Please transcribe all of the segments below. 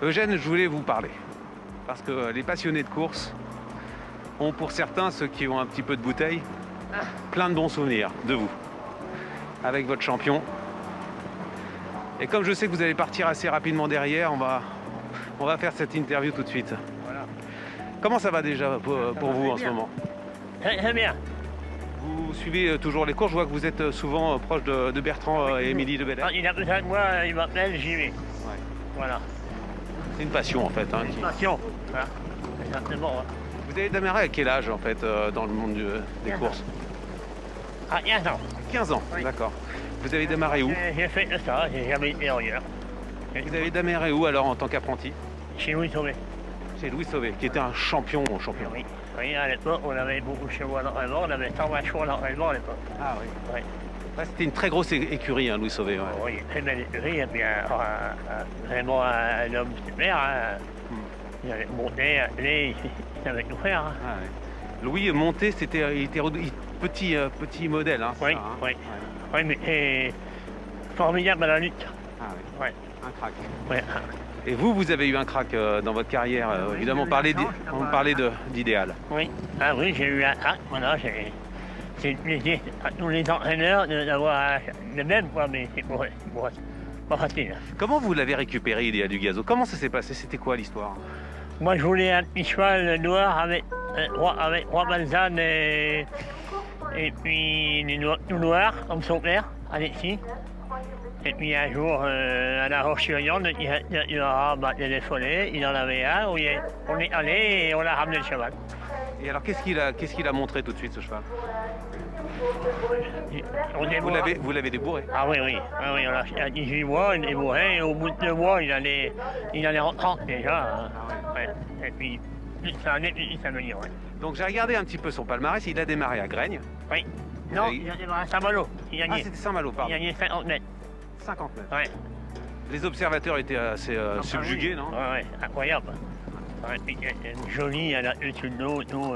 Eugène, je voulais vous parler. Parce que les passionnés de course ont pour certains, ceux qui ont un petit peu de bouteille, plein de bons souvenirs de vous. Avec votre champion. Et comme je sais que vous allez partir assez rapidement derrière, on va faire cette interview tout de suite. Voilà. Comment ça va déjà pour vous en ce moment? Très bien. Vous suivez toujours les courses, je vois que vous êtes souvent proche de Bertrand et Émilie de Belair. Quand il a besoin de moi, il m'appelle, j'y vais. Ouais. Voilà. C'est une passion en fait. Hein, Une passion. Voilà. Exactement. Hein. Vous avez démarré à quel âge en fait dans le monde des 15 courses? Ah, 15 ans. 15 ans, Oui. d'accord. Vous avez démarré où? J'ai fait ça, j'ai jamais été ailleurs. Vous avez démarré où alors en tant qu'apprenti? Chez Louis Sauvé. Chez Louis Sauvé, qui était un champion. Oui. Oui, à l'époque, on avait beaucoup de chevaux d'entraînement, on avait 120 chevaux d'entraînement à l'époque. Ah oui. Oui. Ouais, c'était une très grosse écurie, hein, Louis Sauvé. Ouais. Oui, très belle écurie, et puis vraiment un homme super. Hein. Il avait monté, attelé, il savait tout faire. Hein. Ah, ouais. Louis monté, il était petit modèle. Hein, Oui, ça, hein. oui. Ouais. Oui, mais formidable à la lutte. Ah, oui. Ouais. Un crack. Ouais. Et vous avez eu un crack dans votre carrière. Oui, Évidemment, j'ai eu la chance on d'avoir- parlait d'idéal. Oui. Ah oui, j'ai eu un crack. Voilà, c'est plaisir à tous les entraîneurs d'avoir le même, quoi, mais c'est pas facile. Comment vous l'avez récupéré, Idéal du Gazo? Comment ça s'est passé? C'était quoi l'histoire? Moi, je voulais un petit cheval noir avec trois balzanes et puis tout noir, comme son père, Alexis. Et puis un jour, à la Roche-sur-Yon, il a téléphoné, il en avait un, on est allé et on a ramené le cheval. Et alors, qu'est-ce qu'il a montré tout de suite, ce cheval? Vous l'avez débourré? Ah oui, oui. Ah oui, on a 18 mois, il est bourré, et au bout de 2 mois, il allait en 30 déjà. Hein. Ouais. Et puis, ça allait, puis ça venait, ouais. Donc j'ai regardé un petit peu son palmarès, il a démarré à Graigne. Oui. Non, Et- il a démarré à Saint-Malo. Il Ah, gagnait. c'était Saint-Malo, Il pardon. gagnait 50 mètres. 50 mètres. Ouais. Les observateurs étaient assez subjugués, non? Ouais, ouais, incroyable. Ouais, puis, joli, elle a eu sur le dos, tout.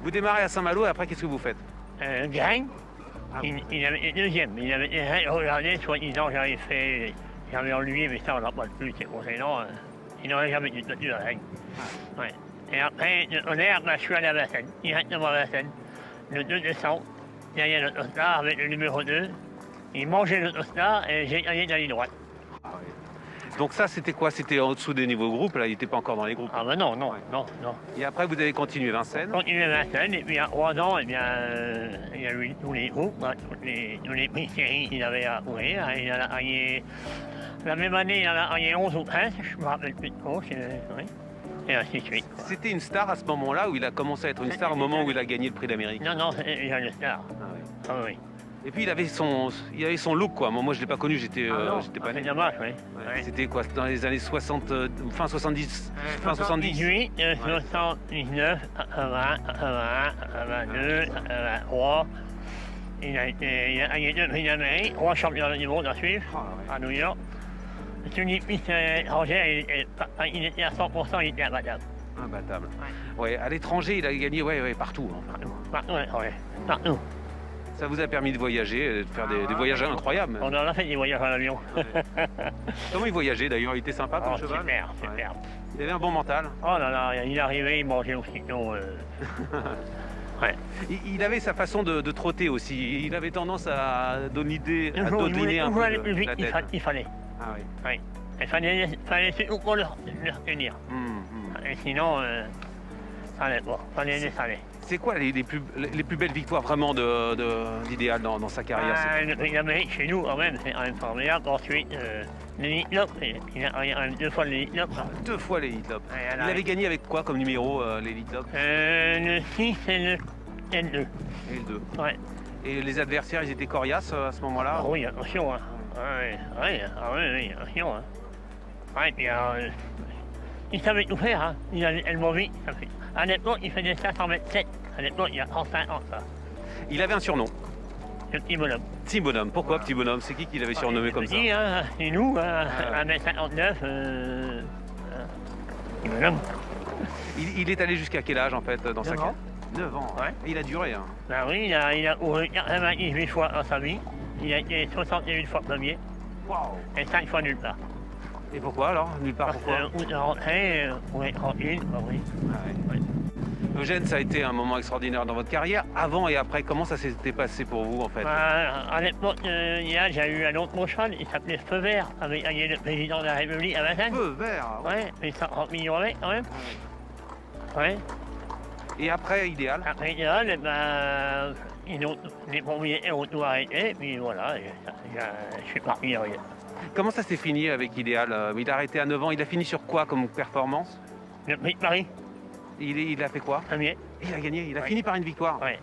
Vous démarrez à Saint-Malo et après, qu'est-ce que vous faites? Grain, Ah, il avait été deuxième. Il avait été regardé, soi-disant, j'avais enlevé, mais ça, on n'a pas de plus, c'est conséquent. Il n'aurait jamais dû tenir la règle. Ouais. Et après, on est à je suis allé à Vincennes, directement à Vincennes. Le 2 décembre, derrière l'autostar avec le numéro 2. Il mangeait l'autostar et j'ai gagné de la ligne droite. Donc ça, c'était quoi? C'était en dessous des niveaux groupes, là, il n'était pas encore dans les groupes. Ah ben non. Et après, vous avez continué Vincennes. Continué à Vincennes, et puis à 3 ans, eh bien, il y a eu tous les groupes, hein, tous les prix séries qu'il avait à courir. Hein, il en a gagné, la même année, il en a gagné 11 ou 13, je ne me rappelle plus de course, oui. Et ainsi de suite. Quoi. C'était une star à ce moment-là, où il a commencé à être une star au moment où il a gagné le prix d'Amérique. Non, c'est déjà le star. Ah, oui. Ah oui. Et puis il avait son look, quoi. Moi, je ne l'ai pas connu, j'étais pas né. C'est dommage, oui. Ouais. Ouais. C'était quoi? Dans les années 60, fin 70, fin 70. 78, 79, 80, 81, 82, 83. Il a gagné 2 prix d'Amérique, 3 championnats du monde à suivre, Ah, ouais. à New York. Sur les pistes étrangères, il était à 100%, il était imbattable. Imbattable. Ouais, à l'étranger, il a gagné partout. Hein. Partout, ouais. Partout. Ça vous a permis de voyager, de faire des voyages incroyables. On en a fait des voyages à l'avion. Comment il voyageait d'ailleurs? Il était sympa comme Oh, cheval? super. Ouais. Il avait un bon mental. Oh là là, il arrivait, il mangeait aussitôt. Ouais. Il avait sa façon de trotter aussi. Il avait tendance à dodeliner un Toujours aller peu plus vite, la tête. il fallait. Ah oui. Oui. Il fallait surtout pas le retenir. Et sinon, ça n'allait pas. Fallait laisser aller. C'est quoi les plus belles victoires vraiment d'Idéal dans sa carrière? Le prix d'Amérique chez nous, quand même, c'est quand même formidable. Ensuite, l'Elite Lock, il a gagné 2 fois l'Elite Lock. 2 fois l'Elite Lock. Ouais, Il avait gagné avec quoi comme numéro l'Elite Lock? Le 6 et le N2. Et le 2. Ouais. Et les adversaires, ils étaient coriaces à ce moment-là? Ah oui, attention. Hein. Oui, attention. Hein. Ouais, puis il savait tout faire. Hein. Elle m'a vu. À l'époque, il faisait 500 m. À l'époque, il y a 35 ans, ça. Il avait un surnom. Le petit bonhomme. Petit bonhomme. Pourquoi petit bonhomme? C'est qui l'avait surnommé comme ça? Petit, hein, c'est nous, hein, Ah 1m59. Petit bonhomme. Il est allé jusqu'à quel âge en fait dans sa 9 carrière? ans. 9 ans. Ouais. Et il a duré. Hein. Ben oui, il a couru 98 fois dans sa vie. Il a été 68 fois premier Waouh. et 5 fois nulle part. Et pourquoi alors? Nulle part, Parce pourquoi? que où rentrer, on est tranquille, bah oui. Ah ouais. Eugène, ça a été un moment extraordinaire dans votre carrière. Avant et après, comment ça s'était passé pour vous en fait? Bah, à l'époque, j'ai eu un autre cheval, il s'appelait Feu Vert, avec le président de la République à Vincennes. Feu vert. Ouais, mais 50 millions avec quand même. Ouais. Et après, idéal. Après, idéal, ben, les propriétaires ont tout arrêté, puis voilà, je suis parti derrière. Comment ça s'est fini avec Idéal? Il a arrêté à 9 ans. Il a fini sur quoi comme performance? Le prix de Paris, Il a fait quoi? premier. Il a gagné. Il a Ouais. fini par une victoire. Ouais.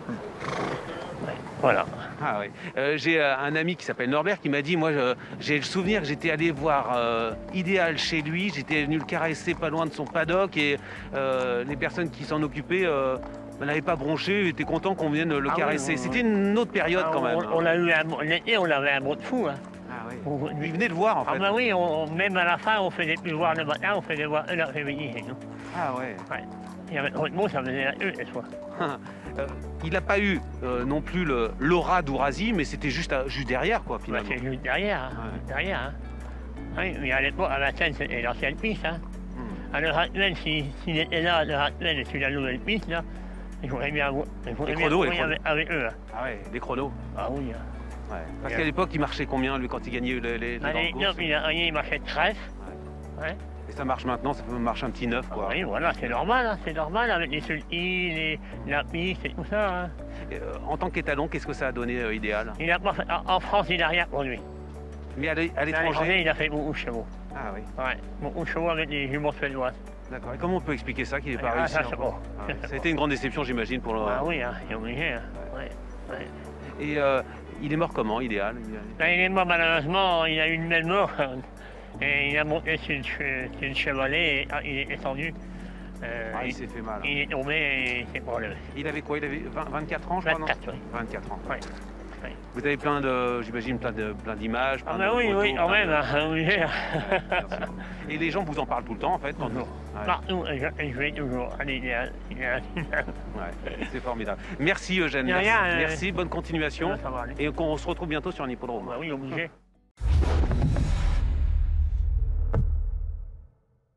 Ouais, voilà. Ah oui. J'ai un ami qui s'appelle Norbert qui m'a dit, moi j'ai le souvenir que j'étais allé voir Idéal chez lui, j'étais venu le caresser pas loin de son paddock et les personnes qui s'en occupaient n'avaient pas bronché, étaient contents qu'on vienne le Ah oui, caresser. oui, C'était une autre période quand même. On a eu l'été, on avait un bon de fou. Hein. Ah oui. Il venait le voir en Ah fait. ben oui, même à la fin, on faisait plus voir le matin, on faisait voir l'après-midi chez nous. Ah ouais. Ouais. Il y avait trop de monde, ça faisait la des fois. Il n'a pas eu non plus l'aura d'Ourasi, mais c'était juste derrière quoi Bah, finalement. c'est juste derrière, hein. Ouais. Juste derrière. Hein. Oui, mais à l'époque, à Vincennes, c'était l'ancienne piste. Hein. Hmm. À l'heure actuelle, s'il était là, à l'heure actuelle, sur la nouvelle piste, là, il faudrait bien courir avec eux. Hein. Ah ouais, des chronos. Ah oui. Hein. Ouais. Parce qu'à l'époque, il marchait combien lui quand il gagnait les grandes Allez, courses? non, il marchait 13. Ouais. Et ça marche maintenant, ça peut marcher un petit 9 Ah quoi. oui, voilà, c'est normal, hein, c'est normal avec les sulky, la piste et tout ça. Hein. En tant qu'étalon, qu'est-ce que ça a donné Idéal? Il a pas fait, en France, il n'a rien produit. Mais à À l'étranger? l'étranger, il a fait beaucoup de chevaux. Ah oui, Ouais, beaucoup de chevaux avec des jumeaux suédoises. d'accord. Et comment on peut expliquer ça qu'il n'ait pas Ah, réussi ça, c'est encore? bon. Ah oui. Ça a été une grande déception, j'imagine, pour le... Ah oui, hein, il est obligé. Hein. Ouais. Ouais. Et il est mort comment, Idéal? Là, il est mort malheureusement, il a eu une belle mort. Et il a monté sur le chevalet et il est descendu. Ah, il s'est fait mal. Il est tombé et il s'est pas relevé. Il avait quoi? Il avait 24 ans, je crois, non? 24, oui. 24 ans. Ouais. Vous avez j'imagine, plein d'images, Ah plein ben de oui, photos, oui, quand plein même, hein, obligé. Bien sûr. Et les gens vous en parlent tout le temps, en fait, quand Toujours. Ouais. Partout, je vais toujours à l'idéal. Ouais, c'est formidable. Merci Eugène, De merci. rien, Merci, bonne continuation. Ça va aller. Et qu'on se retrouve bientôt sur un hippodrome. Bah oui, obligé.